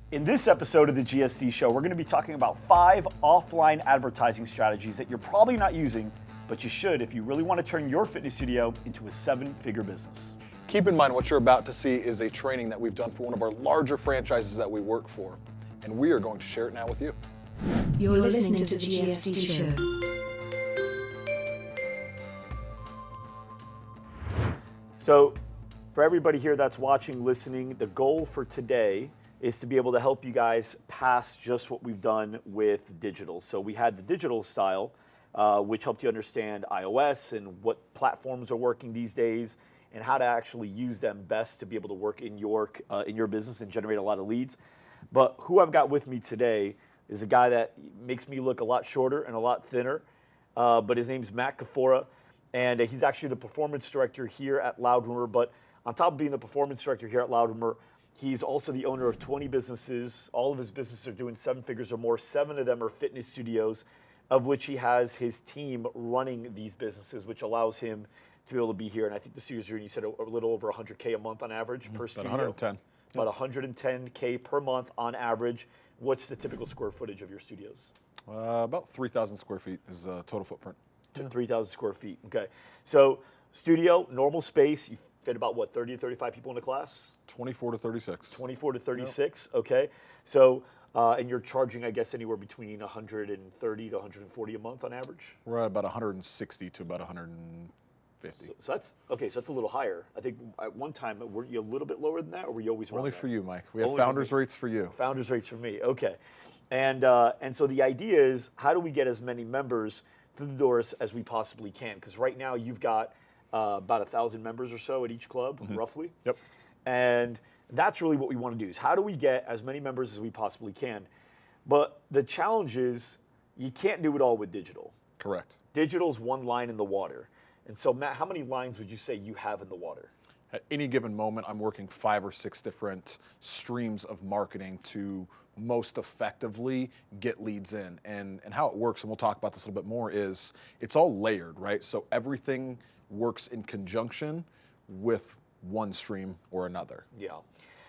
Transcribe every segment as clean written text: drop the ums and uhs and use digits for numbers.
In this episode of the GSD show, we're going to be talking about 5 offline advertising strategies that you're probably not using, but you should if you really want to turn your fitness studio into a 7-figure business. Keep in mind what you're about to see is a training that we've done for one of our larger franchises that we work for, and we are going to share it now with you. You're listening to the GSD show. So, for everybody here that's watching, listening, the goal for today is to be able to help you guys pass just what we've done with digital. So we had the digital style, which helped you understand iOS and what platforms are working these days and how to actually use them best to be able to work in your business and generate a lot of leads. But who I've got with me today is a guy that makes me look a lot shorter and a lot thinner, but his name's Matt Kafora, and he's actually the performance director here at Loud Rumor. But on top of being the performance director here at Loud Rumor, he's also the owner of 20 businesses. All of his businesses are doing 7 figures or more. 7 of them are fitness studios, of which he has his team running these businesses, which allows him to be able to be here. And I think the studios are, you said, a little over 100K a month on average per studio. About 110. About 110K per month on average. What's the typical square footage of your studios? About 3,000 square feet is total footprint. 3,000 square feet. Okay. So studio, normal space. You fit about what, 30 to 35 people in a class? 24 to 36. 24 to 36. Yep. Okay. So, and you're charging, I guess, anywhere between 130 to 140 a month on average? We're at about 160 to about 150. So that's okay. So that's a little higher. I think at one time, were you a little bit lower than that, or were you always around Only that? for you, Mike. We have Only founders rates for you. Founders rates for me. Okay. And so the idea is, how do we get as many members through the doors as we possibly can? Because right now you've got about 1,000 members or so at each club, roughly. Yep. And that's really what we want to do, is how do we get as many members as we possibly can? But the challenge is you can't do it all with digital. Correct. Digital's one line in the water. And so, Matt, how many lines would you say you have in the water? At any given moment, I'm working 5 or 6 different streams of marketing to most effectively get leads in. And how it works, and we'll talk about this a little bit more, is it's all layered, right? So everything works in conjunction with one stream or another. Yeah.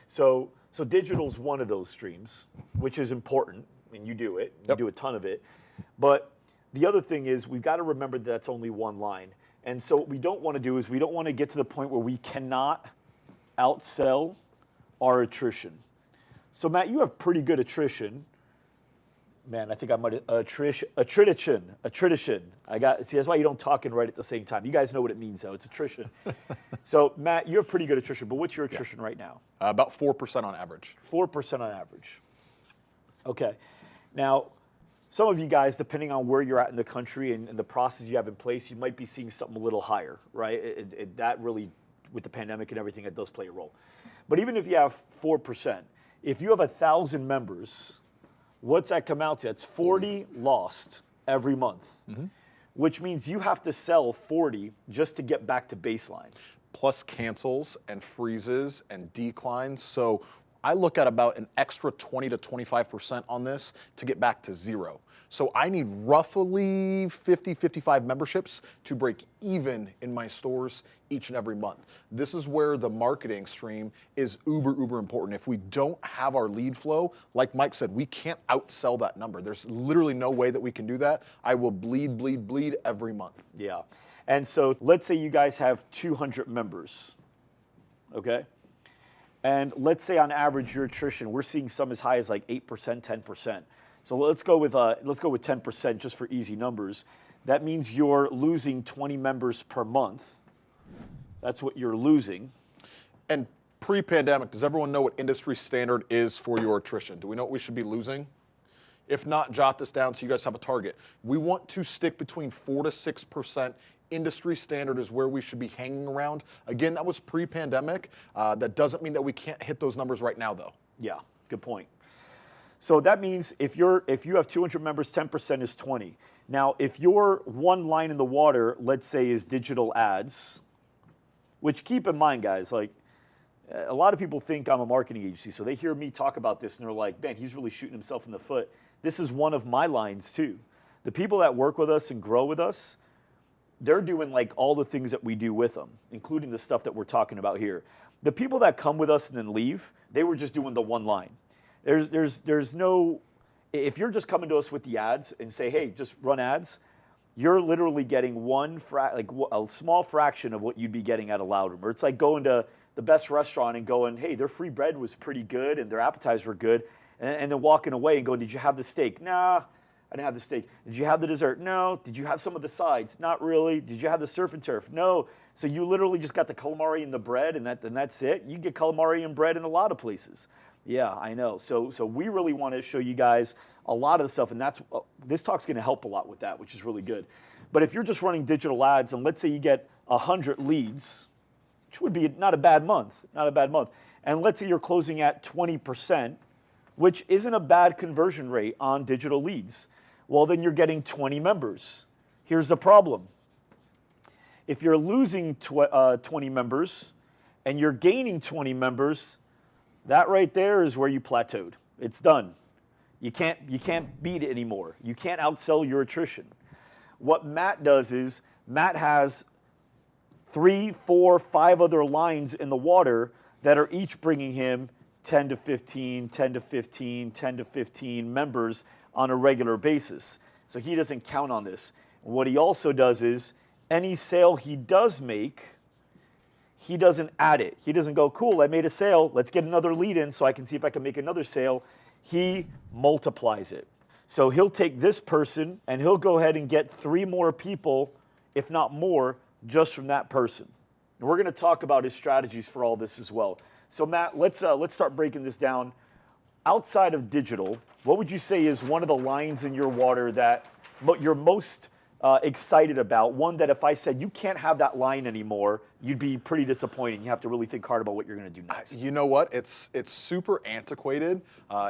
So digital's one of those streams, which is important, and you do it. You do a ton of it. But the other thing is we've got to remember that that's only one line. And so what we don't want to do is we don't want to get to the point where we cannot outsell our attrition. So, Matt, you have pretty good attrition. Man, I think I might have attrition. See, that's why you don't talk and write at the same time. You guys know what it means, though. It's attrition. So, Matt, you have pretty good attrition, but what's your attrition right now? About 4% on average. 4% on average. Okay. Now, some of you guys, depending on where you're at in the country and the process you have in place, you might be seeing something a little higher, right? That really, with the pandemic and everything, it does play a role. But even if you have 4%, if you have 1,000 members, what's that come out to? It's 40 lost every month, which means you have to sell 40 just to get back to baseline. Plus cancels and freezes and declines. So I look at about an extra 20 to 25% on this to get back to 0. So I need roughly 50, 55 memberships to break even in my stores each and every month. This is where the marketing stream is uber important. If we don't have our lead flow, like Mike said, we can't outsell that number. There's literally no way that we can do that. I will bleed every month. Yeah. And so let's say you guys have 200 members, okay? And let's say on average your attrition, we're seeing some as high as like 8%, 10%. So let's go with 10% just for easy numbers. That means you're losing 20 members per month. That's what you're losing. And pre-pandemic, does everyone know what industry standard is for your attrition? Do we know what we should be losing? If not, jot this down so you guys have a target. We want to stick between 4 to 6%. Industry standard is where we should be hanging around. Again, that was pre-pandemic. That doesn't mean that we can't hit those numbers right now, though. Yeah, good point. So that means if you have 200 members, 10% is 20. Now, if your one line in the water, let's say, is digital ads, which keep in mind, guys, like a lot of people think I'm a marketing agency, so they hear me talk about this and they're like, man, he's really shooting himself in the foot. This is one of my lines too. The people that work with us and grow with us, they're doing like all the things that we do with them, including the stuff that we're talking about here. The people that come with us and then leave, they were just doing the one line. There's no, if you're just coming to us with the ads and say, hey, just run ads, you're literally getting a small fraction of what you'd be getting at a loud room. Or it's like going to the best restaurant and going, hey, their free bread was pretty good and their appetizers were good, and then walking away and going, did you have the steak? Nah, I didn't have the steak. Did you have the dessert? No. Did you have some of the sides? Not really. Did you have the surf and turf? No. So you literally just got the calamari and the bread, and that's it. You can get calamari and bread in a lot of places. Yeah, I know. So we really want to show you guys a lot of the stuff, and this talk's going to help a lot with that, which is really good. But if you're just running digital ads, and let's say you get 100 leads, which would be not a bad month, and let's say you're closing at 20%, which isn't a bad conversion rate on digital leads, well, then you're getting 20 members. Here's the problem. If you're losing 20 members and you're gaining 20 members, that right there is where you plateaued. It's done. You can't beat it anymore. You can't outsell your attrition. What Matt does is Matt has 3, 4, 5 other lines in the water that are each bringing him 10 to 15, 10 to 15, 10 to 15 members on a regular basis. So he doesn't count on this. What he also does is any sale he does make, he doesn't add it. He doesn't go, cool, I made a sale, let's get another lead in so I can see if I can make another sale. He multiplies it. So he'll take this person and he'll go ahead and get 3 more people, if not more, just from that person. And we're going to talk about his strategies for all this as well. So Matt, let's start breaking this down. Outside of digital, what would you say is one of the lines in your water that you're most excited about? One that if I said you can't have that line anymore, you'd be pretty disappointed. You have to really think hard about what you're going to do next. You know what? It's super antiquated.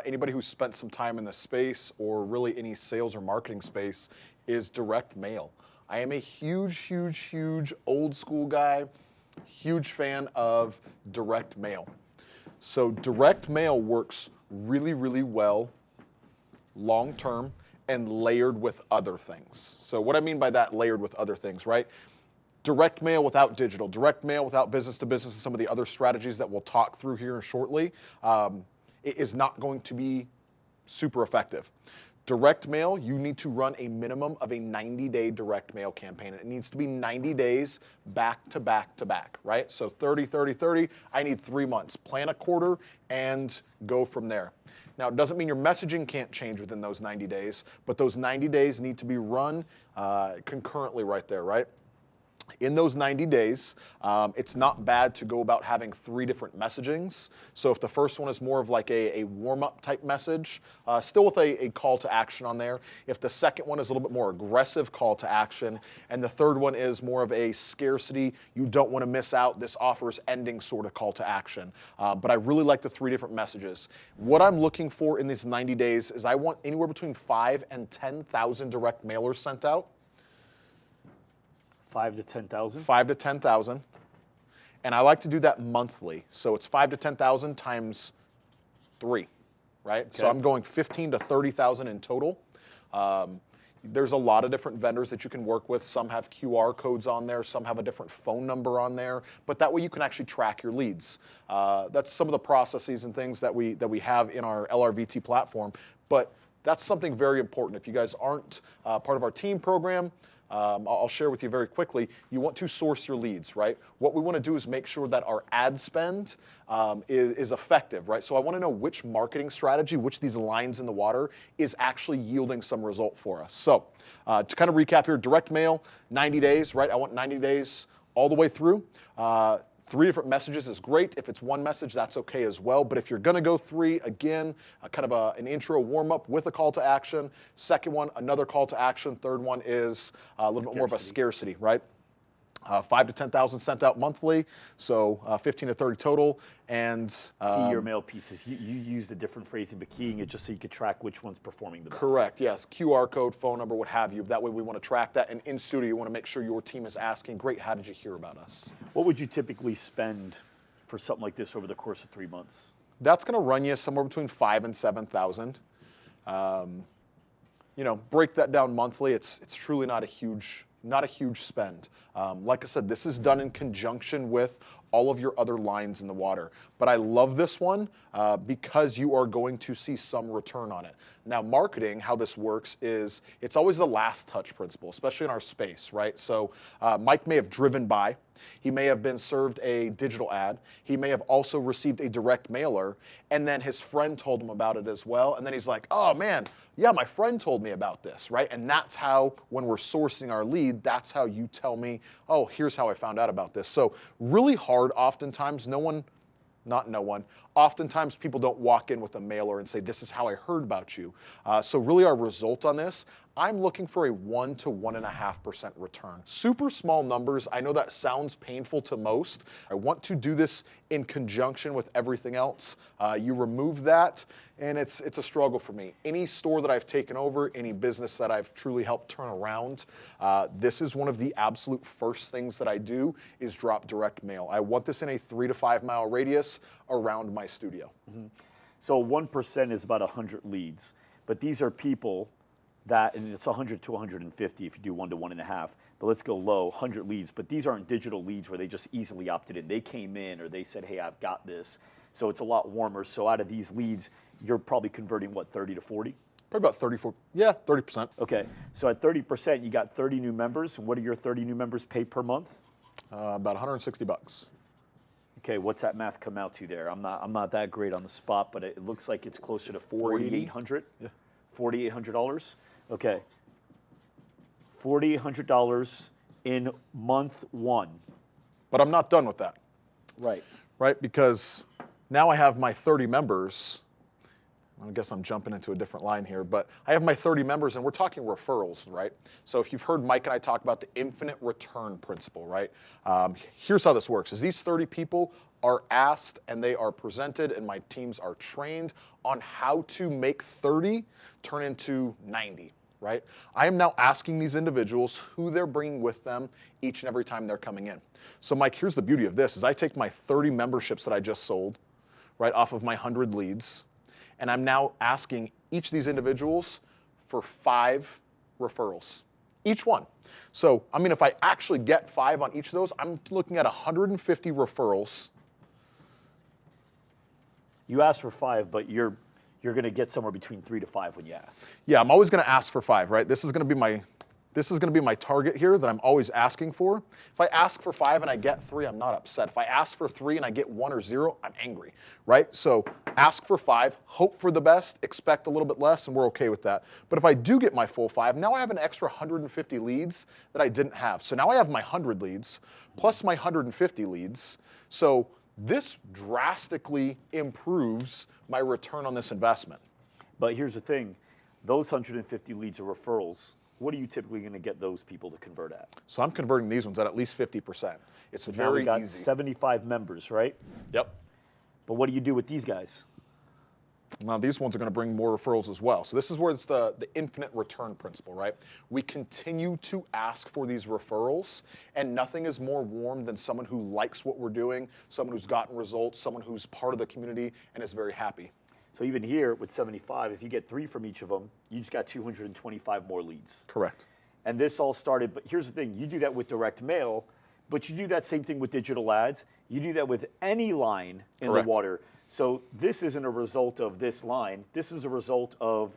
Anybody who's spent some time in the space or really any sales or marketing space is direct mail. I am a huge old school guy, huge fan of direct mail. So direct mail works really well long term and layered with other things. So what I mean by that, layered with other things, right? Direct mail without digital, direct mail without business to business, and some of the other strategies that we'll talk through here shortly, it is not going to be super effective. Direct mail, you need to run a minimum of a 90-day direct mail campaign. And it needs to be 90 days back to back to back, right? So 30, 30, 30, I need 3 months. Plan a quarter and go from there. Now, it doesn't mean your messaging can't change within those 90 days, but those 90 days need to be run concurrently right there, right? In those 90 days, it's not bad to go about having 3 different messagings. So if the first one is more of like a warm-up type message, still with a call to action on there. If the second one is a little bit more aggressive call to action, and the third one is more of a scarcity, you don't want to miss out, this offer is ending sort of call to action. But I really like the 3 different messages. What I'm looking for in these 90 days is I want anywhere between 5,000 and 10,000 direct mailers sent out. 5 to 10,000? 5 to 10,000. And I like to do that monthly. So it's 5 to 10,000 times 3, right? Okay. So I'm going 15 to 30,000 in total. There's a lot of different vendors that you can work with. Some have QR codes on there. Some have a different phone number on there. But that way you can actually track your leads. That's some of the processes and things that we have in our LRVT platform. But that's something very important. If you guys aren't part of our team program, I'll share with you very quickly. You want to source your leads, right? What we want to do is make sure that our ad spend is effective, right? So I want to know which marketing strategy, which of these lines in the water is actually yielding some result for us. So to kind of recap here, direct mail, 90 days, right? I want 90 days all the way through. 3 different messages is great. If it's 1 message, that's okay as well. But if you're going to go 3, again, kind of an intro warm-up with a call to action. Second one, another call to action. Third one is a little bit more of a scarcity, right? 5 to 10,000 sent out monthly, so 15 to 30 total. And key your mail pieces. You used a different phrasing, but keying it just so you could track which one's performing the best. Correct, yes. QR code, phone number, what have you. That way we want to track that. And in studio, you want to make sure your team is asking, great, how did you hear about us? What would you typically spend for something like this over the course of 3 months? That's going to run you somewhere between 5,000 and 7,000. You know, break that down monthly. It's truly not a huge spend. Like I said, this is done in conjunction with all of your other lines in the water. But I love this one because you are going to see some return on it. Now, marketing, how this works is it's always the last touch principle, especially in our space, right? So Mike may have driven by. He may have been served a digital ad. He may have also received a direct mailer, and then his friend told him about it as well. And then he's like, oh man, yeah, my friend told me about this, right? And that's how, when we're sourcing our lead, that's how you tell me, oh, here's how I found out about this. So really hard, oftentimes, oftentimes people don't walk in with a mailer and say, this is how I heard about you. So really our result on this, I'm looking for a 1 to 1.5% return. Super small numbers. I know that sounds painful to most. I want to do this in conjunction with everything else. You remove that, and it's a struggle for me. Any store that I've taken over, any business that I've truly helped turn around, this is one of the absolute first things that I do is drop direct mail. I want this in a 3 to 5 mile radius around my studio. Mm-hmm. So 1% is about 100 leads, but these are people that, and it's 100 to 150 if you do 1 to 1.5, but let's go low, 100 leads. But these aren't digital leads where they just easily opted in. They came in or they said, hey, I've got this. So it's a lot warmer. So out of these leads, you're probably converting what, 30 to 40? Probably about 34, yeah, 30%. Okay, so at 30%, you got 30 new members. And what do your 30 new members pay per month? About 160 bucks. Okay, what's that math come out to there? I'm not that great on the spot, but it looks like it's closer to 4,800. Yeah. $4,800. Okay, $4,800 in month 1. But I'm not done with that. Right. Right, because now I have my 30 members. I guess I'm jumping into a different line here, but I have my 30 members and we're talking referrals, right? So if you've heard Mike and I talk about the infinite return principle, right? Here's how this works, is these 30 people are asked and they are presented and my teams are trained on how to make 30 turn into 90, right? I am now asking these individuals who they're bringing with them each and every time they're coming in. So Mike, here's the beauty of this, is I take my 30 memberships that I just sold, right, off of my 100 leads, and I'm now asking each of these individuals for 5 referrals, each one. So, I mean, if I actually get 5 on each of those, I'm looking at 150 referrals. You asked for 5, but you're going to get somewhere between 3 to 5 when you ask. Yeah, I'm always going to ask for 5, right? This is going to be my target here that I'm always asking for. If I ask for 5 and I get 3, I'm not upset. If I ask for 3 and I get 1 or 0, I'm angry, right? So ask for 5, hope for the best, expect a little bit less, and we're okay with that. But if I do get my full 5, now I have an extra 150 leads that I didn't have. So now I have my 100 leads plus my 150 leads. So this drastically improves my return on this investment. But here's the thing, those 150 leads are referrals. What are you typically going to get those people to convert at? So I'm converting these ones at least 50%. It's So now very we got easy. 75 members, right? Yep. But what do you do with these guys? Now these ones are going to bring more referrals as well. So this is where it's the infinite return principle, right? We continue to ask for these referrals, and nothing is more warm than someone who likes what we're doing, someone who's gotten results, someone who's part of the community and is very happy. So even here with 75, if you get 3 from each of them, you just got 225 more leads. Correct. And this all started, but here's the thing, you do that with direct mail, but you do that same thing with digital ads. You do that with any line in Correct. the water. So this isn't a result of this line. This is a result of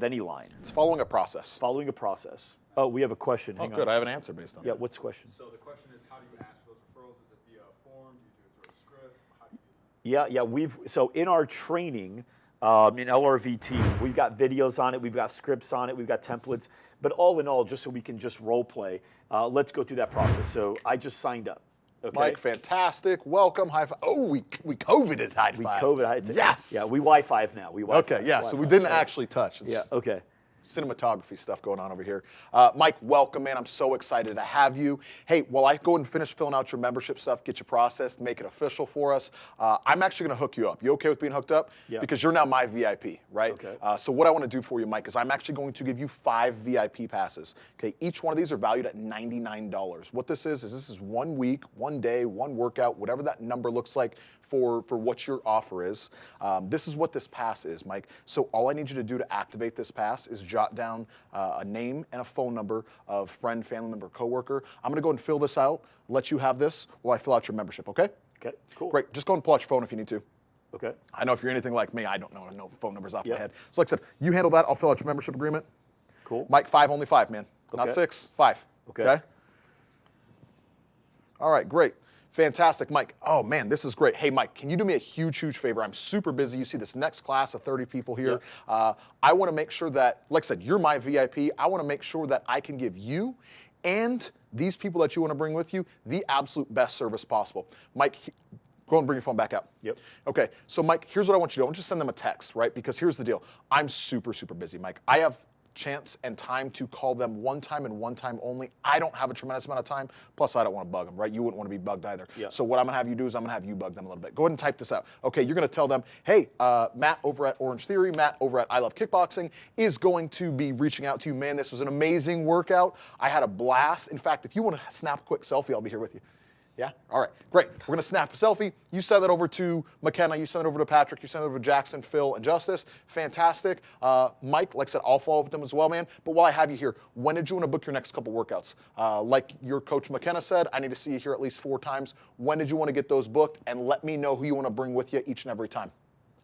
any line. It's following a process. Following a process. Oh, we have a question. Oh, Hang good. on. I have an answer based on Yeah, that. what's the question? So the question is, how do you ask for those referrals? Is it via a form? Do you do it through a script? How do you do that? Yeah. So in our training, in LRV team, we've got videos on it, we've got scripts on it, we've got templates. But all in all, just so we can just role play, let's go through that process. So I just signed up. Okay. Mike, fantastic. Welcome. High five. Oh, we COVIDed high five. We COVID. Yes. Yeah, we Wi-Fi now. We Wi-Fi. Okay, yeah, so we Wi-Fi. didn't actually touch. It's Yeah, okay. cinematography stuff going on over here. Mike, welcome, man. I'm so excited to have you. Hey, while I go and finish filling out your membership stuff, get you processed, make it official for us, I'm actually going to hook you up. You okay with being hooked up? Yeah. Because you're now my VIP, right? Okay. So what I want to do for you, Mike, is I'm actually going to give you 5 VIP passes. Okay, each one of these are valued at $99. What this is 1 week, 1 day, 1 workout, whatever that number looks like for what your offer is. This is what this pass is, Mike. So all I need you to do to activate this pass is jump jot down a name and a phone number of friend, family member, coworker. I'm going to go ahead and fill this out, let you have this while I fill out your membership, okay? Okay, cool. Great. Just go ahead and pull out your phone if you need to. Okay. I know if you're anything like me, I don't know no phone numbers off my Yep. head. So like I said, you handle that. I'll fill out your membership agreement. Cool. Mike, only five, man. Not Okay. 6, 5. Okay. All right, great. Fantastic, Mike. Oh, man, this is great. Hey, Mike, can you do me a huge, huge favor? I'm super busy. You see this next class of 30 people here. I want to make sure that, like I said, you're my VIP. I want to make sure that I can give you and these people that you want to bring with you the absolute best service possible. Mike, go and bring your phone back out. Yep. Okay, so Mike, here's what I want you to do. I want you to send them a text, right? Because here's the deal. I'm super, super busy, Mike. I have chance and time to call them one time and one time only. I don't have a tremendous amount of time. Plus, I don't want to bug them, right? You wouldn't want to be bugged either. Yeah. So what I'm going to have you do is I'm going to have you bug them a little bit. Go ahead and type this out. Okay, you're going to tell them, hey, Matt over at Orange Theory, Matt over at I Love Kickboxing is going to be reaching out to you. Man, this was an amazing workout. I had a blast. In fact, if you want to snap a quick selfie, I'll be here with you. Yeah? All right, great. We're going to snap a selfie. You send that over to McKenna. You send it over to Patrick. You send it over to Jackson, Phil, and Justice. Fantastic. Mike, like I said, I'll follow up with them as well, man. But while I have you here, when did you want to book your next couple workouts? Like your coach McKenna said, I need to see you here at least 4 times. When did you want to get those booked? And let me know who you want to bring with you each and every time.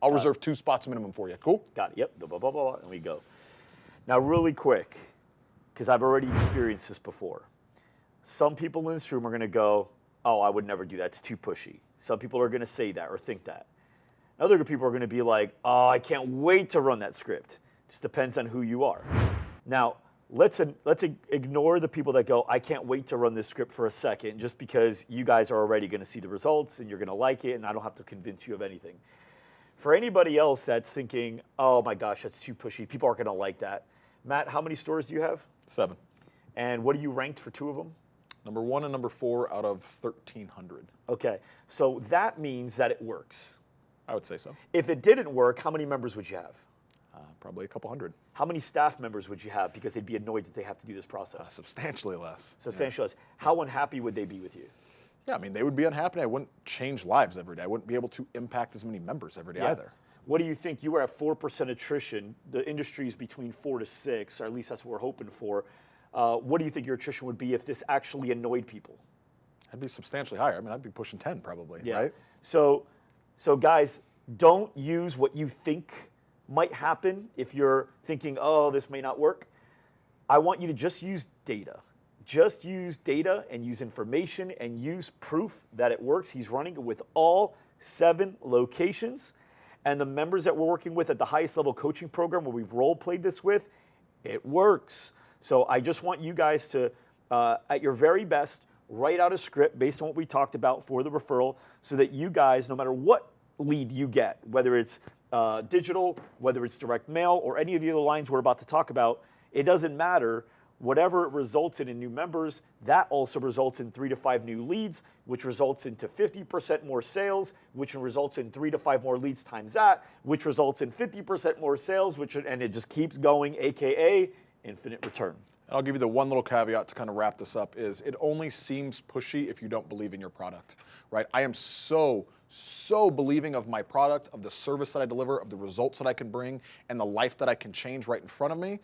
I'll reserve 2 spots minimum for you. Cool? Got it. Yep. Blah, blah, blah, blah, and we go. Now, really quick, because I've already experienced this before. Some people in this room are going to go, oh, I would never do that. It's too pushy. Some people are going to say that or think that. Other people are going to be like, oh, I can't wait to run that script. Just depends on who you are. Now, let's ignore the people that go, I can't wait to run this script for a second, just because you guys are already going to see the results and you're going to like it and I don't have to convince you of anything. For anybody else that's thinking, oh my gosh, that's too pushy, people aren't going to like that. Matt, how many stores do you have? 7. And what are you ranked for 2 of them? Number 1 and number 4 out of 1,300. Okay, so that means that it works. I would say so. If it didn't work, how many members would you have? Probably a couple hundred. How many staff members would you have because they'd be annoyed that they have to do this process? Substantially less. Substantially less. How unhappy would they be with you? Yeah, I mean, they would be unhappy. I wouldn't change lives every day. I wouldn't be able to impact as many members every day either. What do you think? You were at 4% attrition. The industry is between 4 to 6, or at least that's what we're hoping for. What do you think your attrition would be if this actually annoyed people? I'd be substantially higher. I mean, I'd be pushing 10 probably, right? So guys, don't use what you think might happen if you're thinking, oh, this may not work. I want you to just use data. Just use data and use information and use proof that it works. He's running it with all 7 locations. And the members that we're working with at the highest level coaching program where we've role played this with, it works. So I just want you guys to, at your very best, write out a script based on what we talked about for the referral so that you guys, no matter what lead you get, whether it's digital, whether it's direct mail, or any of the other lines we're about to talk about, it doesn't matter. Whatever it results in new members, that also results in 3 to 5 new leads, which results into 50% more sales, which results in 3 to 5 more leads times that, which results in 50% more sales, and it just keeps going, AKA infinite return. I'll give you the one little caveat to kind of wrap this up is it only seems pushy if you don't believe in your product, right? I am so believing of my product, of the service that I deliver, of the results that I can bring, and the life that I can change right in front of me,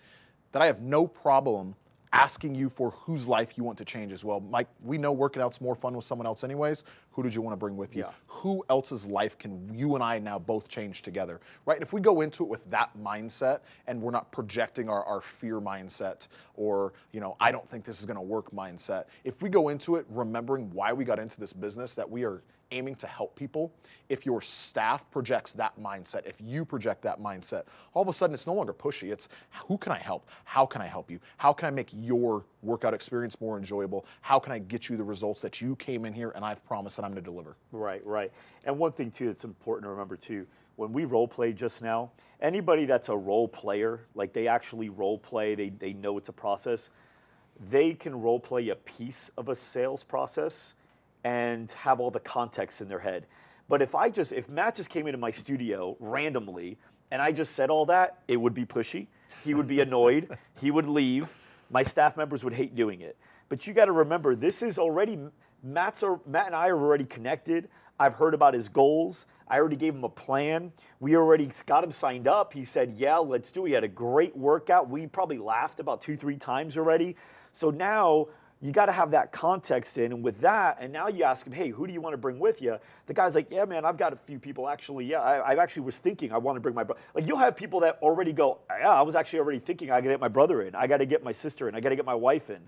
that I have no problem asking you for whose life you want to change as well. Mike, we know working out's more fun with someone else anyways. Who did you want to bring with you? Yeah. Who else's life can you and I now both change together, right? And if we go into it with that mindset and we're not projecting our fear mindset or, I don't think this is going to work mindset. If we go into it remembering why we got into this business, that we are aiming to help people, if your staff projects that mindset, if you project that mindset, all of a sudden it's no longer pushy. It's who can I help? How can I help you? How can I make your workout experience more enjoyable? How can I get you the results that you came in here and I've promised that I'm going to deliver? Right. And one thing too that's important to remember too, when we role play just now, anybody that's a role player, like they actually role play, they know it's a process, they can role play a piece of a sales process and have all the context in their head. But if Matt just came into my studio randomly and I just said all that, it would be pushy. He would be annoyed. He would leave. My staff members would hate doing it. But you got to remember, this is already, Matt and I are already connected. I've heard about his goals. I already gave him a plan. We already got him signed up. He said, yeah, let's do it. He had a great workout. We probably laughed about 2-3 times already. So now you got to have that context in. And with that, and now you ask him, hey, who do you want to bring with you? The guy's like, yeah, man, I've got a few people. Actually, yeah, I actually was thinking I want to bring my brother. Like, you'll have people that already go, yeah, I was actually already thinking I got to get my brother in. I got to get my sister in. I got to get my wife in.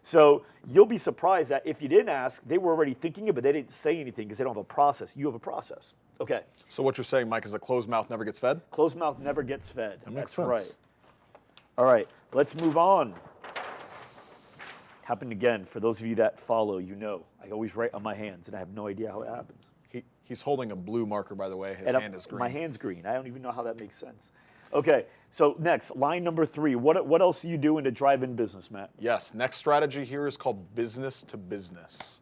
So you'll be surprised that if you didn't ask, they were already thinking it, but they didn't say anything because they don't have a process. You have a process. Okay. So what you're saying, Mike, is a closed mouth never gets fed? Closed mouth never gets fed. That makes That's sense. right. All right, let's move on. Happened again. For those of you that follow, you know, I always write on my hands, and I have no idea how it happens. He's holding a blue marker, by the way. His hand is green. My hand's green. I don't even know how that makes sense. Okay, so next, line number 3. What else are you doing to drive in business, Matt? Yes, next strategy here is called business to business.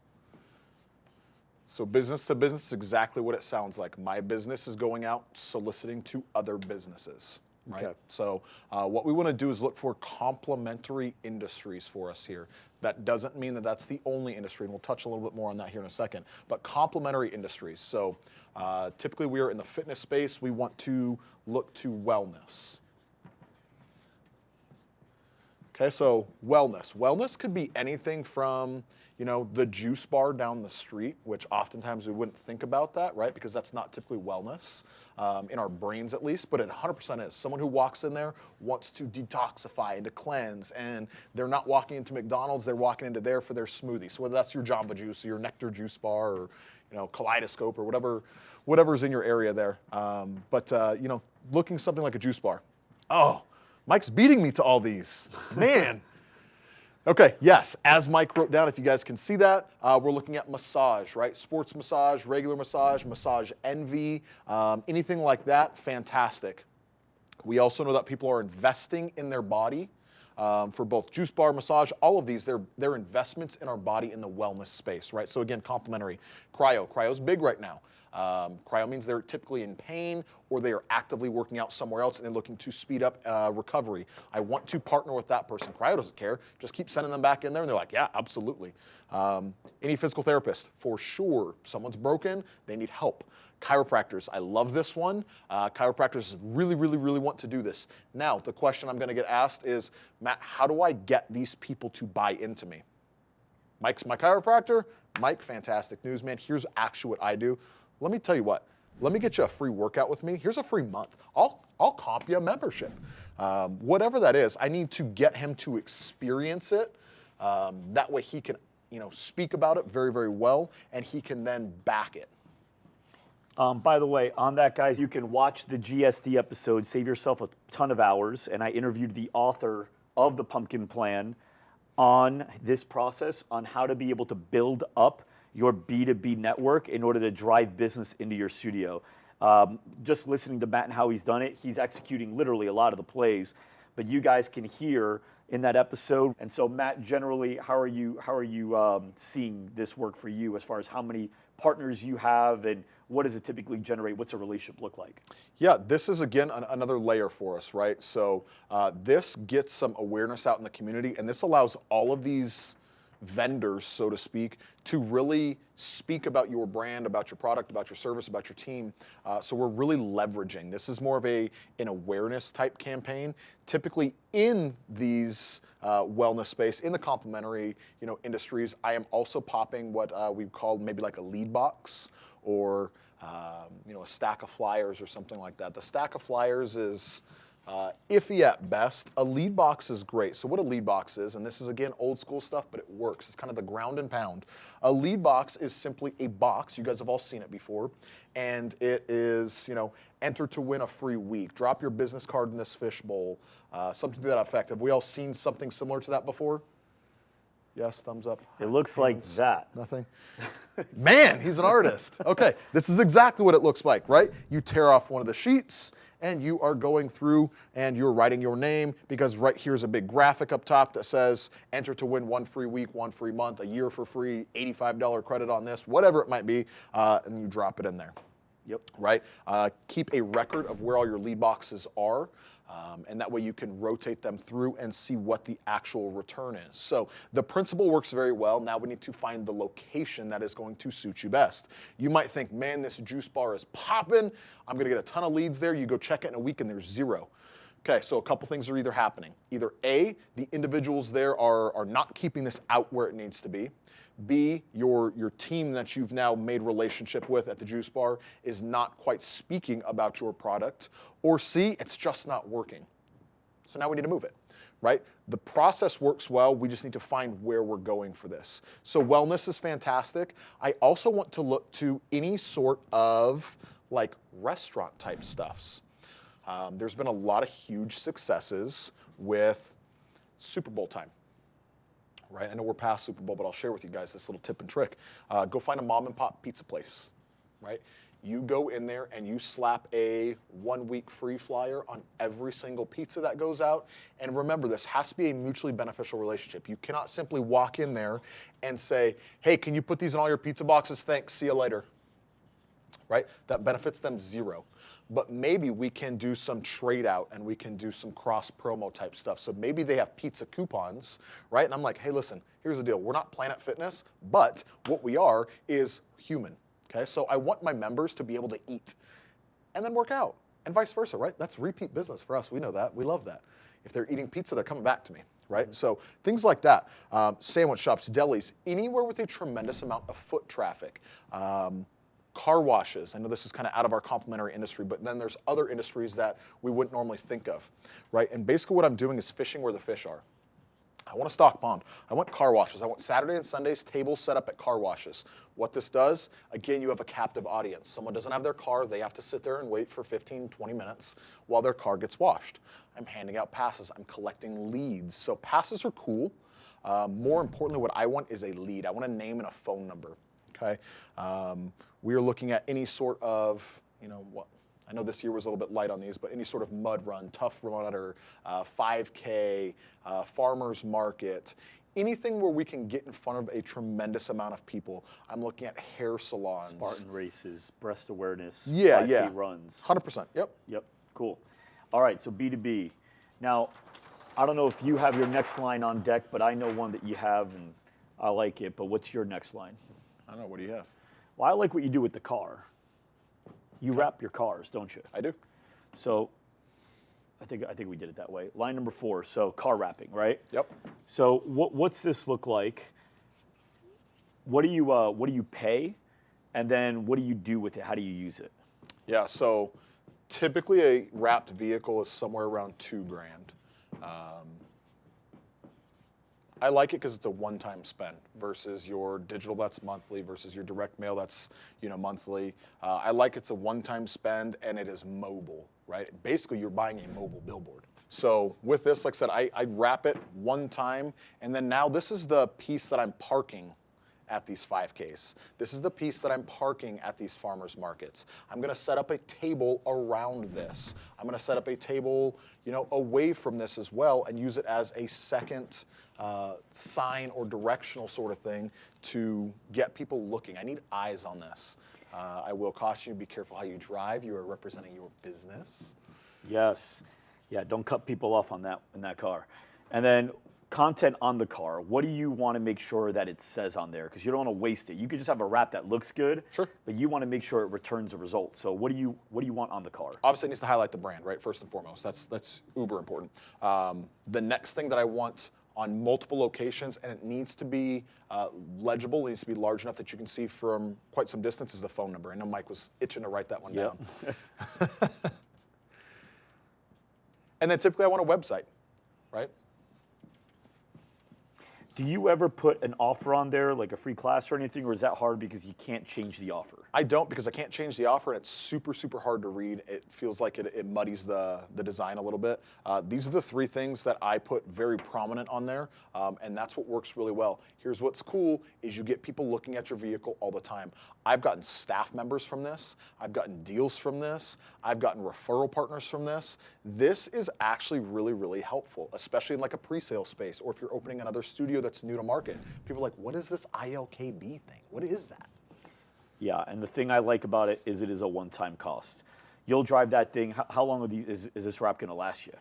So business to business is exactly what it sounds like. My business is going out soliciting to other businesses. Right? Okay. So what we want to do is look for complementary industries for us here. That doesn't mean that that's the only industry, and we'll touch a little bit more on that here in a second, but complementary industries. So typically we are in the fitness space. We want to look to wellness. Okay, so wellness. Wellness could be anything from, you know, the juice bar down the street, which oftentimes we wouldn't think about that, right? Because that's not typically wellness, in our brains at least, but it 100% is. Someone who walks in there wants to detoxify and to cleanse, and they're not walking into McDonald's, they're walking into there for their smoothie. So whether that's your Jamba Juice or your Nectar Juice Bar or, you know, Kaleidoscope or whatever's in your area there. You know, looking something like a juice bar. Oh, Mike's beating me to all these, man. Okay, yes, as Mike wrote down, if you guys can see that, we're looking at massage, right? Sports massage, regular massage, massage envy, anything like that, fantastic. We also know that people are investing in their body for both juice bar, massage, all of these, they're investments in our body in the wellness space, right? So again, complementary. Cryo's big right now. Cryo means they're typically in pain or they are actively working out somewhere else and they're looking to speed up recovery. I want to partner with that person. Cryo doesn't care. Just keep sending them back in there and they're like, yeah, absolutely. Any physical therapist, for sure. Someone's broken, they need help. Chiropractors, I love this one. Chiropractors really, really, really want to do this. Now, the question I'm going to get asked is, Matt, how do I get these people to buy into me? Mike's my chiropractor. Mike, fantastic news, man. Here's actually what I do. Let me tell you what. Let me get you a free workout with me. Here's a free month. I'll comp you a membership. Whatever that is, I need to get him to experience it. That way he can, you know, speak about it very, very well, and he can then back it. By the way, on that, guys, you can watch the GSD episode, save yourself a ton of hours, and I interviewed the author of the Pumpkin Plan on this process, on how to be able to build up your B2B network in order to drive business into your studio. Just listening to Matt and how he's done it, he's executing literally a lot of the plays, but you guys can hear in that episode. And so, Matt, generally, how are you seeing this work for you as far as how many partners you have and what does it typically generate? What's a relationship look like? Yeah, this is, again, another layer for us, right? So this gets some awareness out in the community, and this allows all of these vendors, so to speak, to really speak about your brand, about your product, about your service, about your team. So we're really leveraging. This is more of an awareness type campaign. Typically in these wellness space, in the complementary, you know, industries, I am also popping what we've called maybe like a lead box or you know, a stack of flyers or something like that. The stack of flyers is iffy at best. A lead box is great. So what a lead box is, and this is again old school stuff, but it works. It's kind of the ground and pound. A lead box is simply a box. You guys have all seen it before, and it is, you know, enter to win a free week. Drop your business card in this fishbowl. Something to that effect. Have we all seen something similar to that before? Yes, thumbs up. It looks like that. Nothing? Man, he's an artist. Okay, this is exactly what it looks like, right? You tear off one of the sheets and you are going through and you're writing your name because right here's a big graphic up top that says enter to win 1 free week, 1 free month, a year for free, $85 credit on this, whatever it might be, and you drop it in there. Yep. Right? Keep a record of where all your lead boxes are, and that way you can rotate them through and see what the actual return is. So the principle works very well. Now we need to find the location that is going to suit you best. You might think, man, this juice bar is popping. I'm going to get a ton of leads there. You go check it in a week and there's 0. Okay, so a couple things are either happening. Either A, the individuals there are not keeping this out where it needs to be. B, your team that you've now made relationship with at the juice bar is not quite speaking about your product. Or C, it's just not working. So now we need to move it, right? The process works well. We just need to find where we're going for this. So wellness is fantastic. I also want to look to any sort of like restaurant type stuffs. There's been a lot of huge successes with Super Bowl time. Right, I know we're past Super Bowl, but I'll share with you guys this little tip and trick. Go find a mom and pop pizza place, right? You go in there and you slap a 1-week free flyer on every single pizza that goes out. And remember, this has to be a mutually beneficial relationship. You cannot simply walk in there and say, hey, can you put these in all your pizza boxes? Thanks, see you later. Right? That benefits them 0. But maybe we can do some trade out and we can do some cross promo type stuff. So maybe they have pizza coupons, right? And I'm like, hey, listen, here's the deal. We're not Planet Fitness, but what we are is human, okay? So I want my members to be able to eat and then work out and vice versa, right? That's repeat business for us. We know that. We love that. If they're eating pizza, they're coming back to me, right? So things like that. Sandwich shops, delis, anywhere with a tremendous amount of foot traffic. Car washes. I know this is kind of out of our complementary industry, but then there's other industries that we wouldn't normally think of, right? And basically what I'm doing is fishing where the fish are. I want a stock pond. I want car washes. I want Saturday and Sundays tables set up at car washes. What this does, again, you have a captive audience. Someone doesn't have their car. They have to sit there and wait for 15, 20 minutes while their car gets washed. I'm handing out passes. I'm collecting leads. So passes are cool. More importantly, what I want is a lead. I want a name and a phone number. Okay, we are looking at any sort of, I know this year was a little bit light on these, but any sort of mud run, tough runner, 5K, farmer's market, anything where we can get in front of a tremendous amount of people. I'm looking at hair salons. Spartan races, breast awareness, 5K runs. 100%, yep. Yep, cool. All right, so B2B. Now, I don't know if you have your next line on deck, but I know one that you have, and I like it, but what's your next line? I don't know, what do you have? Well, I like what you do with the car. You wrap your cars, don't you? I do. So I think we did it that way. Line number 4, so car wrapping, right? Yep. So what's this look like? What do you pay? And then what do you do with it? How do you use it? Yeah, so typically a wrapped vehicle is somewhere around $2,000. I like it because it's a one-time spend versus your digital that's monthly versus your direct mail that's monthly. I like it's a one-time spend and it is mobile, right? Basically, you're buying a mobile billboard. So with this, like I said, I wrap it one time, and then now this is the piece that I'm parking at these 5Ks. This is the piece that I'm parking at these farmers markets. I'm gonna set up a table around this. I'm gonna set up a table, away from this as well and use it as a second sign or directional sort of thing to get people looking. I need eyes on this. I will caution you, be careful how you drive. You are representing your business. Yes. Yeah, don't cut people off on that in that car. And then content on the car. What do you want to make sure that it says on there? Because you don't want to waste it. You could just have a wrap that looks good, sure, but you want to make sure it returns a result. So what do you want on the car? Obviously, it needs to highlight the brand, right? First and foremost, that's uber important. The next thing that I want on multiple locations, and it needs to be legible, it needs to be large enough that you can see from quite some distance, is the phone number. I know Mike was itching to write that one down. And then typically I want a website, right? Do you ever put an offer on there, like a free class or anything, or is that hard because you can't change the offer? I don't, because I can't change the offer, and it's super, super hard to read. It feels like it muddies the design a little bit. These are the 3 things that I put very prominent on there, and that's what works really well. Here's what's cool, is you get people looking at your vehicle all the time. I've gotten staff members from this. I've gotten deals from this. I've gotten referral partners from this. This is actually really, really helpful, especially in like a pre-sale space, or if you're opening another studio that's new to market. People are like, what is this ILKB thing? What is that? Yeah, and the thing I like about it is a one-time cost. You'll drive that thing. How long is this wrap going to last you?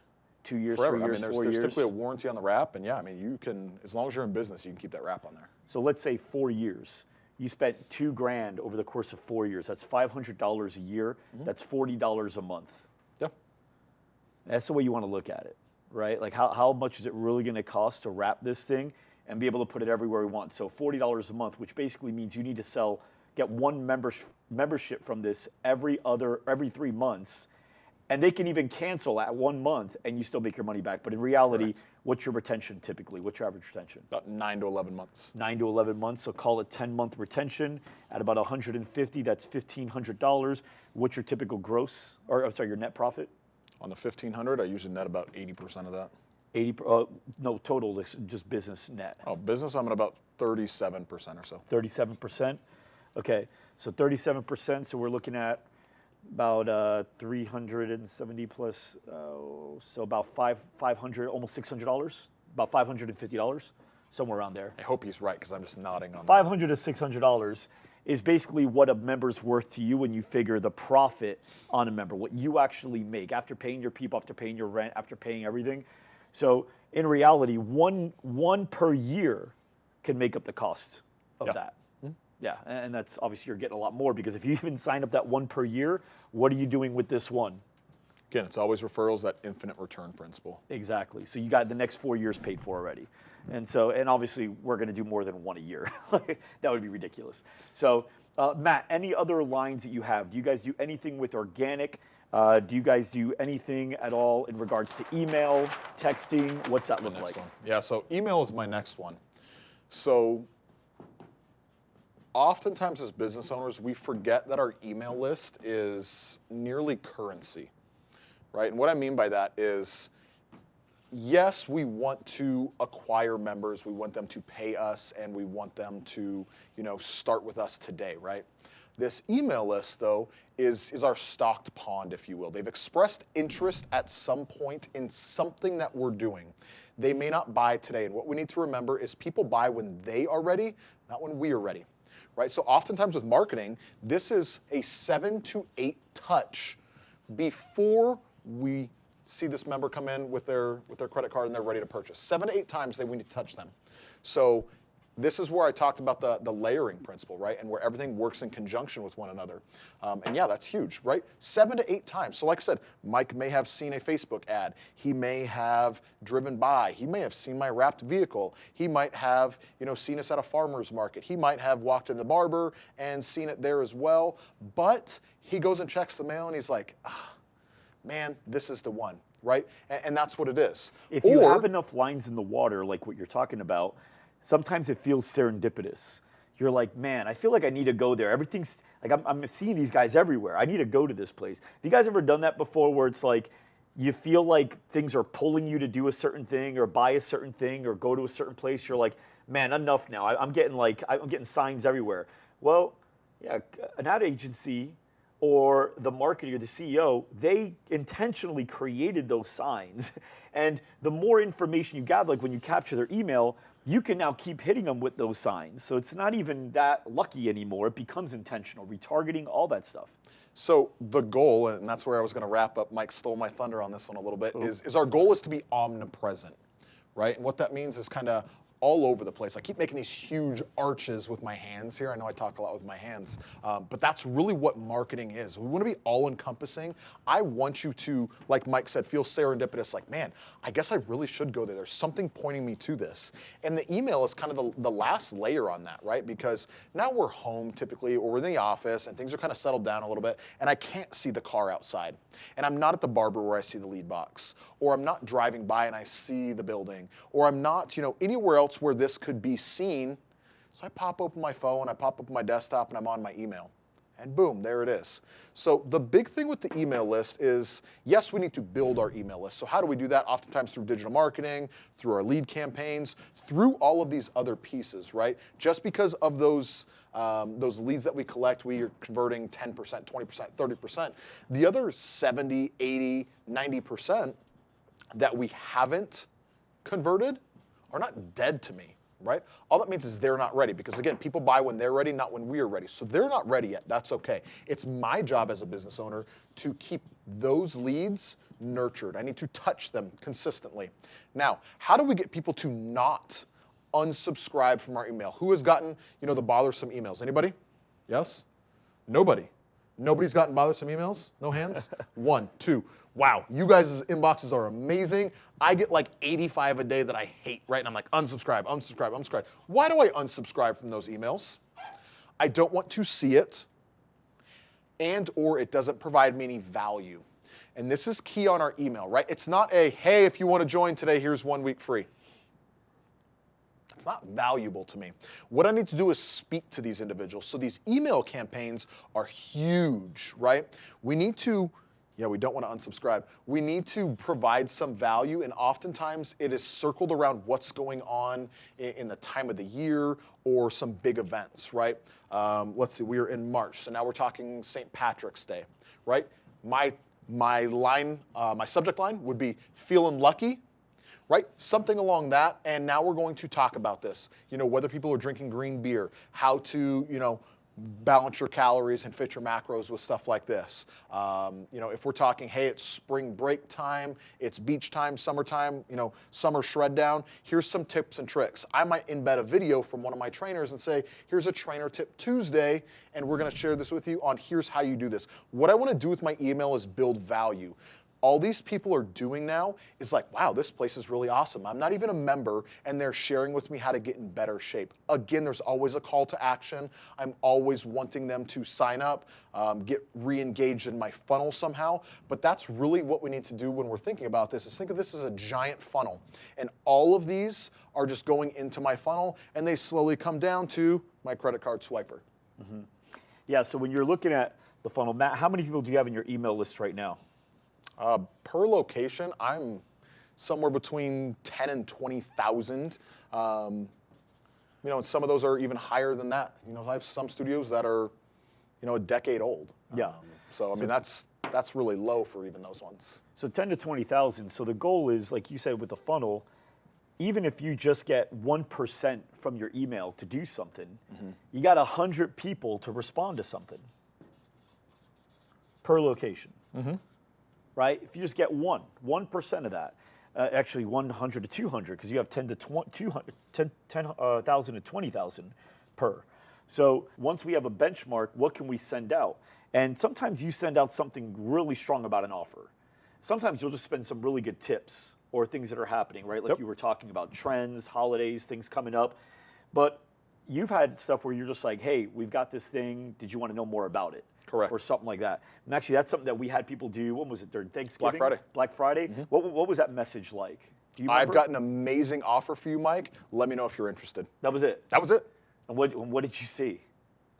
2 years, Forever. 3 years, I mean, 4 there's years? typically a warranty on the wrap, and yeah, I mean, you can, as long as you're in business, you can keep that wrap on there. So let's say 4 years. You spent $2,000 over the course of 4 years. That's $500 a year. That's $40 a month. Yeah. That's the way you want to look at it, right? Like how much is it really going to cost to wrap this thing and be able to put it everywhere we want? So $40 a month, which basically means you need to get one membership from this every 3 months, and they can even cancel at 1 month and you still make your money back. But in reality, Correct. What's your retention typically? What's your average retention? About 9 to 11 months. 9 to 11 months, so call it 10-month retention at about 150. That's $1,500. What's your typical gross, or I'm sorry, your net profit? On the 1,500, I usually net about 80% of that. 80, no, total, just business net. Oh, business, I'm at about 37% or so. 37%. Okay, so 37%. So we're looking at about 370 plus, so about 500, almost $600, about $550, somewhere around there. I hope he's right because I'm just nodding on that. $500 to $600 is basically what a member's worth to you when you figure the profit on a member, what you actually make after paying your people, after paying your rent, after paying everything. So in reality, one per year can make up the cost of that. Yeah, and that's obviously you're getting a lot more because if you even sign up that one per year, what are you doing with this one? Again, it's always referrals, that infinite return principle. Exactly. So you got the next 4 years paid for already. And obviously we're going to do more than one a year. That would be ridiculous. So Matt, any other lines that you have? Do you guys do anything with organic? Do you guys do anything at all in regards to email, texting? What's that look like? One. Yeah, so email is my next one. So oftentimes as business owners, we forget that our email list is nearly currency, right? And what I mean by that is, yes, we want to acquire members, we want them to pay us, and we want them to, start with us today, right? This email list, though, is our stocked pond, if you will. They've expressed interest at some point in something that we're doing. They may not buy today, and what we need to remember is people buy when they are ready, not when we are ready. Right? So oftentimes with marketing, this is a 7 to 8 touch before we see this member come in with their credit card and they're ready to purchase. 7 to 8 times we need to touch them. So this is where I talked about the layering principle, right? And where everything works in conjunction with one another. And yeah, that's huge, right? 7 to 8 times. So like I said, Mike may have seen a Facebook ad. He may have driven by. He may have seen my wrapped vehicle. He might have, seen us at a farmer's market. He might have walked in the barber and seen it there as well. But he goes and checks the mail and he's like, man, this is the one, right? And that's what it is. If you have enough lines in the water, like what you're talking about, sometimes it feels serendipitous. You're like, man, I feel like I need to go there. Everything's like I'm seeing these guys everywhere. I need to go to this place. Have you guys ever done that before where it's like you feel like things are pulling you to do a certain thing or buy a certain thing or go to a certain place? You're like, man, enough now. I'm getting signs everywhere. Well, yeah, an ad agency or the marketer or the CEO, they intentionally created those signs. And the more information you gather, like when you capture their email, you can now keep hitting them with those signs. So it's not even that lucky anymore. It becomes intentional, retargeting, all that stuff. So the goal, and that's where I was going to wrap up, Mike stole my thunder on this one a little bit, is our goal is to be omnipresent, right? And what that means is kind of all over the place. I keep making these huge arches with my hands here. I know I talk a lot with my hands, but that's really what marketing is. We want to be all-encompassing. I want you to, like Mike said, feel serendipitous, like, man, I guess I really should go there. There's something pointing me to this. And the email is kind of the last layer on that, right? Because now we're home typically, or we're in the office, and things are kind of settled down a little bit, and I can't see the car outside. And I'm not at the barber where I see the lead box, or I'm not driving by and I see the building, or I'm not, anywhere else where this could be seen. So I pop open my phone, I pop open my desktop, and I'm on my email. And boom, there it is. So the big thing with the email list is, yes, we need to build our email list. So how do we do that? Oftentimes through digital marketing, through our lead campaigns, through all of these other pieces, right? Just because of those leads that we collect, we are converting 10%, 20%, 30%. The other 70, 80, 90% that we haven't converted are not dead to me, right? All that means is they're not ready because again, people buy when they're ready, not when we are ready. So they're not ready yet, that's okay. It's my job as a business owner to keep those leads nurtured. I need to touch them consistently. Now, how do we get people to not unsubscribe from our email? Who has gotten, the bothersome emails? Anybody? Yes? Nobody. Nobody's gotten bothersome emails? No hands? 1, 2. Wow, you guys' inboxes are amazing. I get like 85 a day that I hate, right? And I'm like, unsubscribe, unsubscribe, unsubscribe. Why do I unsubscribe from those emails? I don't want to see it, and or it doesn't provide me any value. And this is key on our email, right? It's not a, hey, if you want to join today, here's 1 week free. It's not valuable to me. What I need to do is speak to these individuals. So these email campaigns are huge, right? We need to, we don't want to unsubscribe. We need to provide some value, and oftentimes it is circled around what's going on in the time of the year or some big events, right? Let's see, we are in March, so now we're talking St. Patrick's Day, right? My line, my subject line would be feeling lucky, right? Something along that, and now we're going to talk about this. Whether people are drinking green beer, how to, balance your calories and fit your macros with stuff like this. If we're talking, hey, it's spring break time, it's beach time, summertime, summer shred down, here's some tips and tricks. I might embed a video from one of my trainers and say, here's a trainer tip Tuesday, and we're gonna share this with you on here's how you do this. What I wanna do with my email is build value. All these people are doing now is like, wow, this place is really awesome. I'm not even a member, and they're sharing with me how to get in better shape. Again, there's always a call to action. I'm always wanting them to sign up, get re-engaged in my funnel somehow. But that's really what we need to do when we're thinking about this, is think of this as a giant funnel. And all of these are just going into my funnel, and they slowly come down to my credit card swiper. Mm-hmm. Yeah, so when you're looking at the funnel, Matt, how many people do you have in your email list right now? Per location, I'm somewhere between 10 and 20,000. And some of those are even higher than that. I have some studios that are, a decade old. Yeah. So that's really low for even those ones. So 10 to 20,000. So the goal is, like you said, with the funnel, even if you just get 1% from your email to do something, you got 100 people to respond to something per location. Right? If you just get 1% of that, actually 100 to 200, because you have 10,000 to 20,000 per. So once we have a benchmark, what can we send out? And sometimes you send out something really strong about an offer. Sometimes you'll just spend some really good tips or things that are happening, right? Like you were talking about trends, holidays, things coming up. But you've had stuff where you're just like, hey, we've got this thing. Did you want to know more about it? Correct. Or something like that. And actually, that's something that we had people do. When was it, during Thanksgiving? Black Friday. Black Friday. What was that message like? Do you remember? I've got an amazing offer for you, Mike. Let me know if you're interested. That was it? That was it. And what did you see?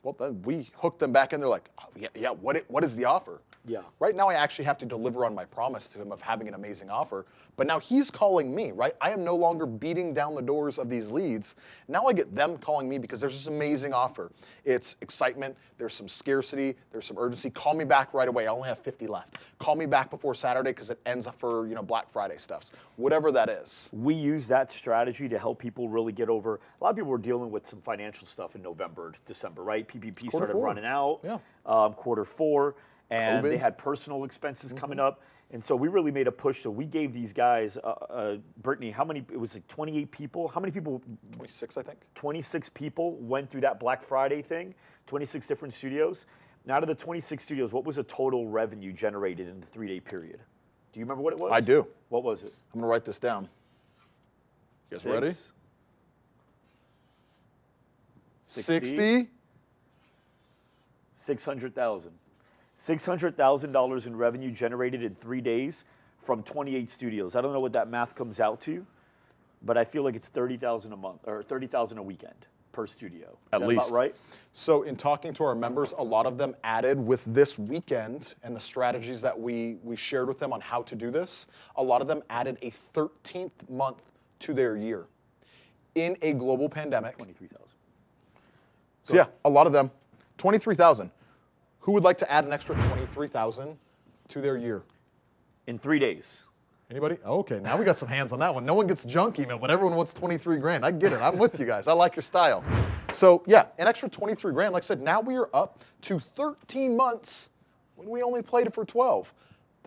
Well, then we hooked them back in. They're like, oh, yeah, what is the offer? Yeah. Right now, I actually have to deliver on my promise to him of having an amazing offer. But now he's calling me, right? I am no longer beating down the doors of these leads. Now I get them calling me because there's this amazing offer. It's excitement. There's some scarcity. There's some urgency. Call me back right away. I only have 50 left. Call me back before Saturday because it ends for Black Friday stuffs. Whatever that is. We use that strategy to help people really get over. A lot of people were dealing with some financial stuff in November, December, right? PPP started running out. Yeah. Q4. And COVID. They had personal expenses coming up. And so we really made a push. So we gave these guys, Brittany, how many, it was like 28 people. How many people? 26, I think. 26 people went through that Black Friday thing, 26 different studios. And out of the 26 studios, what was the total revenue generated in the 3-day period? Do you remember what it was? I do. What was it? I'm going to write this down. You guys ready? 60? $600,000. $600,000 in revenue generated in 3 days from 28 studios. I don't know what that math comes out to, but I feel like it's $30,000 a month or $30,000 a weekend per studio. Is that about right? So in talking to our members, a lot of them added with this weekend and the strategies that we shared with them on how to do this, a lot of them added a 13th month to their year in a global pandemic. 23,000. So yeah, a lot of them. 23,000. Who would like to add an extra 23,000 to their year? In 3 days. Anybody? Okay, now we got some hands on that one. No one gets junk email, but everyone wants 23 grand. I get it. I'm with you guys. I like your style. So yeah, an extra 23 grand. Like I said, now we are up to 13 months when we only played it for 12.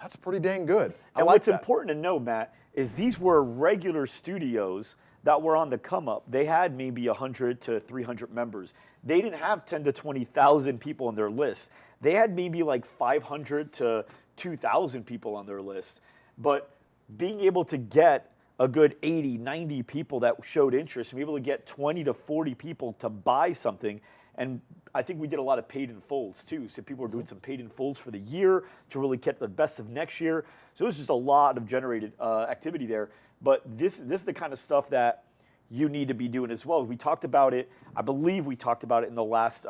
That's pretty dang good. And what's important to know, Matt, is these were regular studios that were on the come up. They had maybe 100 to 300 members. They didn't have 10 to 20,000 people on their list. They had maybe like 500 to 2,000 people on their list. But being able to get a good 80, 90 people that showed interest and be able to get 20 to 40 people to buy something. And I think we did a lot of paid in fulls too. So people are doing some paid in fulls for the year to really get the best of next year. So it was just a lot of generated activity there. But this is the kind of stuff that you need to be doing as well. We talked about it, I believe we talked about it in the last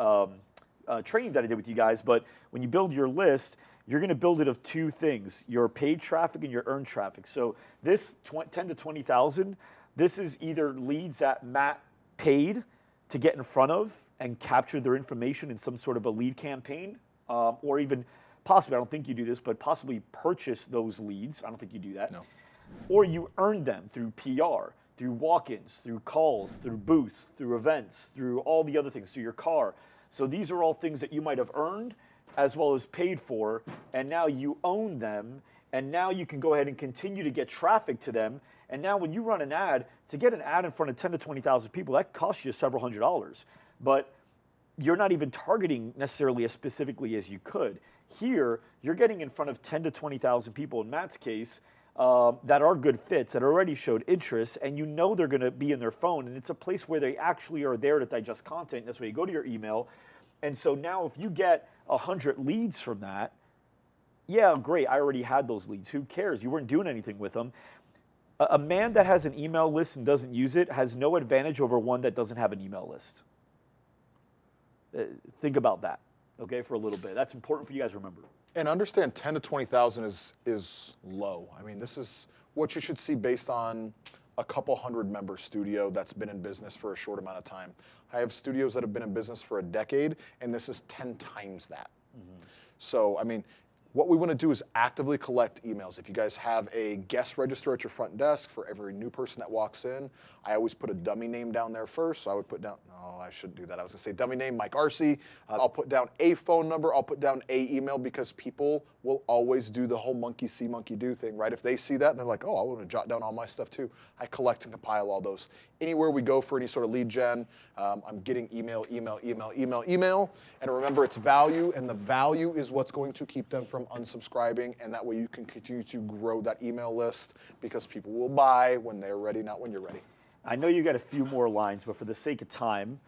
training that I did with you guys. But when you build your list, you're going to build it of two things, your paid traffic and your earned traffic. So this 10 to 20,000, this is either leads that Matt paid to get in front of and capture their information in some sort of a lead campaign, or even possibly, I don't think you do this, but possibly purchase those leads. I don't think you do that. No. Or you earn them through PR, through walk-ins, through calls, through booths, through events, through all the other things, through your car. So these are all things that you might have earned as well as paid for, and now you own them, and now you can go ahead and continue to get traffic to them. And now when you run an ad, to get an ad in front of 10 to 20,000 people, that costs you several $100s. But you're not even targeting necessarily as specifically as you could. Here, you're getting in front of 10 to 20,000 people, in Matt's case, that are good fits, that already showed interest, and you know they're going to be in their phone, and it's a place where they actually are there to digest content. That's where you go to your email. And so now if you get 100 leads from that, yeah, great, I already had those leads. Who cares? You weren't doing anything with them. A man that has an email list and doesn't use it has no advantage over one that doesn't have an email list. Think about that, okay, for a little bit. That's important for you guys to remember. And understand 10 to 20,000 is low. I mean, this is what you should see based on a couple hundred member studio that's been in business for a short amount of time. I have studios that have been in business for a decade, and this is 10 times that. Mm-hmm. So, I mean, what we want to do is actively collect emails. If you guys have a guest register at your front desk for every new person that walks in, I always put a dummy name down there first. So I would put down, no, I shouldn't do that. I was gonna say dummy name, Mike Arce. I'll put down a phone number. I'll put down a email, because people will always do the whole monkey see, monkey do thing, right? If they see that and they're like, oh, I want to jot down all my stuff too. I collect and compile all those. Anywhere we go for any sort of lead gen, I'm getting email. And remember, it's value, and the value is what's going to keep them from unsubscribing, and that way you can continue to grow that email list, because people will buy when they're ready, not when you're ready. I know you got a few more lines, but for the sake of time,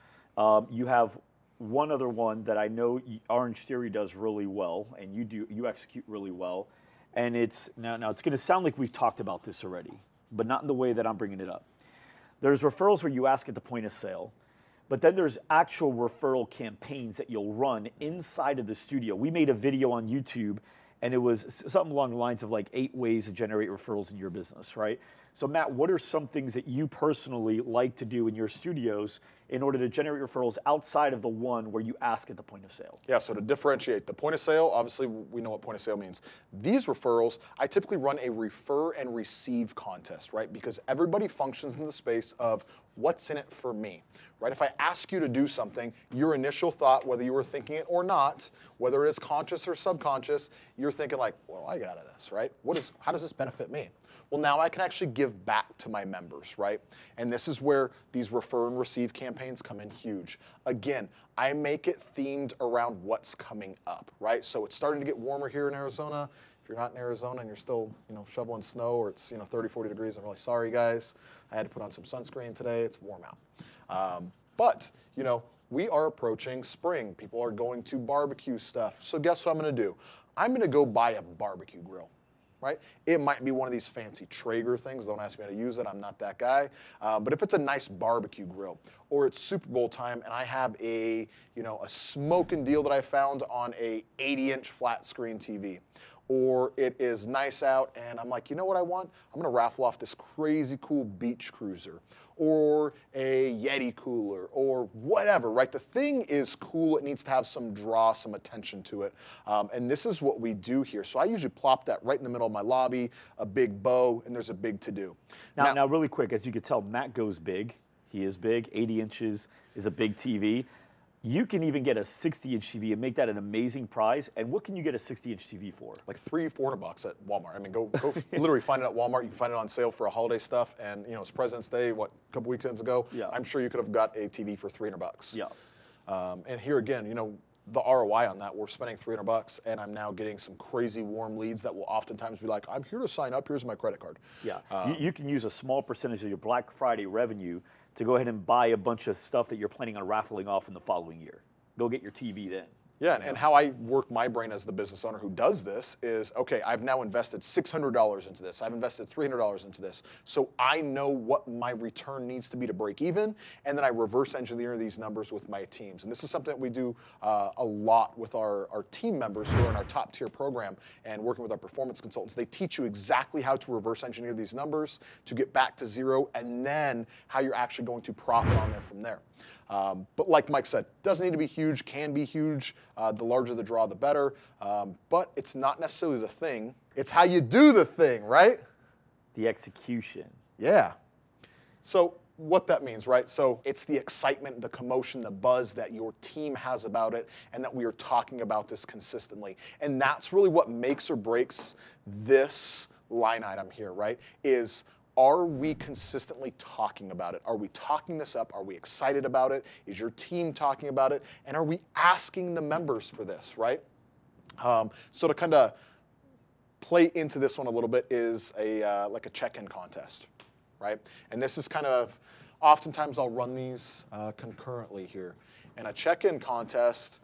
you have one other one that I know Orange Theory does really well, and you execute really well. And it's now it's going to sound like we've talked about this already, but not in the way that I'm bringing it up. There's referrals where you ask at the point of sale, but then there's actual referral campaigns that you'll run inside of the studio. We made a video on YouTube, and it was something along the lines of like 8 ways to generate referrals in your business, right? So Matt, what are some things that you personally like to do in your studios in order to generate referrals outside of the one where you ask at the point of sale? Yeah, so to differentiate, the point of sale, obviously we know what point of sale means. These referrals, I typically run a refer and receive contest, right? Because everybody functions in the space of what's in it for me, right? If I ask you to do something, your initial thought, whether you were thinking it or not, whether it is conscious or subconscious, you're thinking like, what do I get out of this, right? How does this benefit me? Well, now I can actually give back to my members, right? And this is where these refer and receive campaigns come in huge. Again, I make it themed around what's coming up, right? So it's starting to get warmer here in Arizona. If you're not in Arizona and you're still, shoveling snow, or it's, 30, 40 degrees, I'm really sorry, guys. I had to put on some sunscreen today. It's warm out. But we are approaching spring. People are going to barbecue stuff. So guess what I'm going to do? I'm going to go buy a barbecue grill. Right? It might be one of these fancy Traeger things. Don't ask me how to use it. I'm not that guy. But if it's a nice barbecue grill, or it's Super Bowl time and I have a smoking deal that I found on a 80-inch flat screen TV, or it is nice out and I'm like, you know what I want? I'm gonna raffle off this crazy cool beach cruiser or a Yeti cooler or whatever, right? The thing is cool, it needs to have some draw, some attention to it. And this is what we do here. So I usually plop that right in the middle of my lobby, a big bow, and there's a big to-do. Now, really quick, as you can tell, Matt goes big. He is big, 80 inches is a big TV. You can even get a 60-inch TV and make that an amazing prize. And what can you get a 60-inch TV for? Like $300-$400 at Walmart. I mean, go literally find it at Walmart. You can find it on sale for a holiday stuff. And you know, it's President's Day, what, a couple weekends ago? Yeah. I'm sure you could have got a TV for $300. Yeah. And here again, you know, the ROI on that, we're spending $300 and I'm now getting some crazy warm leads that will oftentimes be like, I'm here to sign up, here's my credit card. Yeah, you can use a small percentage of your Black Friday revenue to go ahead and buy a bunch of stuff that you're planning on raffling off in the following year. Go get your TV then. Yeah, and how I work my brain as the business owner who does this is, okay, I've now invested $600 into this. I've invested $300 into this. So I know what my return needs to be to break even, and then I reverse engineer these numbers with my teams. And this is something that we do a lot with our team members who are in our top tier program and working with our performance consultants. They teach you exactly how to reverse engineer these numbers to get back to zero, and then how you're actually going to profit on there from there. But like Mike said, doesn't need to be huge, can be huge. The larger the draw, the better. But it's not necessarily the thing. It's how you do the thing, right? The execution. Yeah. So what that means, right? So it's the excitement, the commotion, the buzz that your team has about it, and that we are talking about this consistently. And that's really what makes or breaks this line item here, right? Are we consistently talking about it? Are we talking this up? Are we excited about it? Is your team talking about it? And are we asking the members for this, right? So to kind of play into this one a little bit is like a check-in contest, right? And this is kind of, oftentimes I'll run these concurrently here. And a check-in contest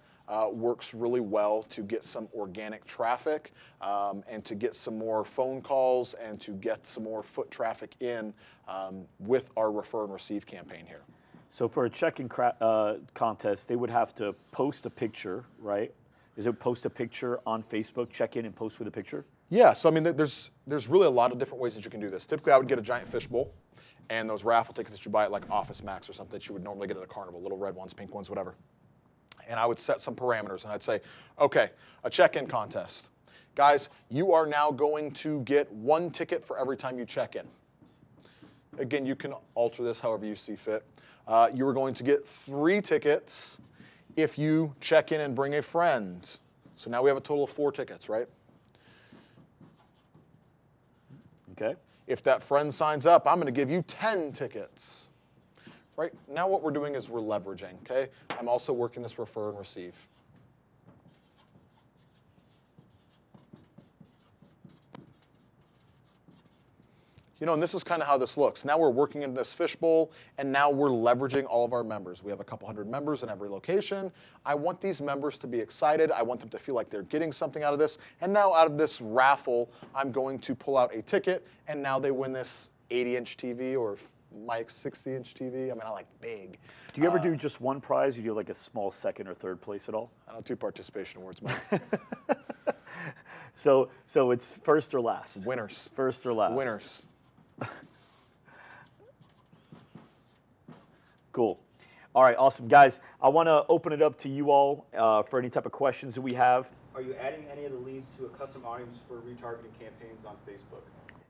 works really well to get some organic traffic and to get some more phone calls and to get some more foot traffic in with our refer and receive campaign here. So for a check-in contest, they would have to post a picture, right? Is it post a picture on Facebook, check in and post with a picture? Yeah, so I mean, there's really a lot of different ways that you can do this. Typically, I would get a giant fishbowl and those raffle tickets that you buy at like Office Max or something that you would normally get at a carnival, little red ones, pink ones, whatever. And I would set some parameters and I'd say, okay, a check-in contest. Guys, you are now going to get 1 ticket for every time you check in. Again, you can alter this however you see fit. You are going to get 3 tickets if you check in and bring a friend. So now we have a total of 4 tickets, right? Okay. If that friend signs up, I'm going to give you 10 tickets. Right, now what we're doing is we're leveraging, okay? I'm also working this refer and receive. You know, and this is kind of how this looks. Now we're working in this fishbowl, and now we're leveraging all of our members. We have a couple hundred members in every location. I want these members to be excited. I want them to feel like they're getting something out of this. And now out of this raffle, I'm going to pull out a ticket, and now they win this 80-inch TV or Mike's 60-inch TV. I mean, I like big. Do you ever do just one prize? Or do you do like a small second or third place at all? I don't do participation awards, Mike. So it's first or last? Winners. First or last? Winners. Cool. All right, awesome. Guys, I want to open it up to you all for any type of questions that we have. Are you adding any of the leads to a custom audience for retargeting campaigns on Facebook?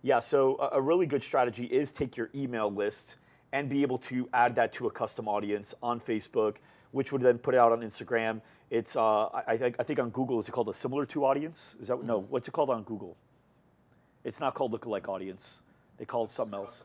Yeah, so a really good strategy is take your email list and be able to add that to a custom audience on Facebook, which would then put it out on Instagram. It's I think on Google, is it called a similar to audience? Is that no? What's it called on Google? It's not called lookalike audience. They call it something else.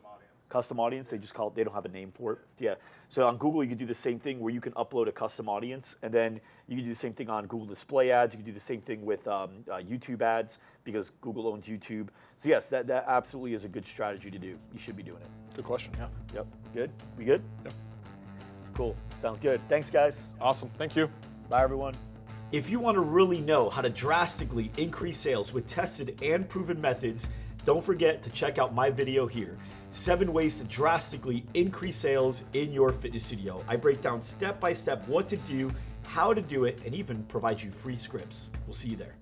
Custom audience. They just call it. They don't have a name for it. Yeah. So on Google, you can do the same thing where you can upload a custom audience, and then you can do the same thing on Google Display Ads. You can do the same thing with YouTube ads because Google owns YouTube. So yes, that absolutely is a good strategy to do. You should be doing it. Good question, yeah. Yep. Good. We good? Yep. Cool. Sounds good. Thanks, guys. Awesome. Thank you. Bye, everyone. If you want to really know how to drastically increase sales with tested and proven methods, don't forget to check out my video here, 7 ways to drastically increase sales in your fitness studio. I break down step by step what to do, how to do it, and even provide you free scripts. We'll see you there.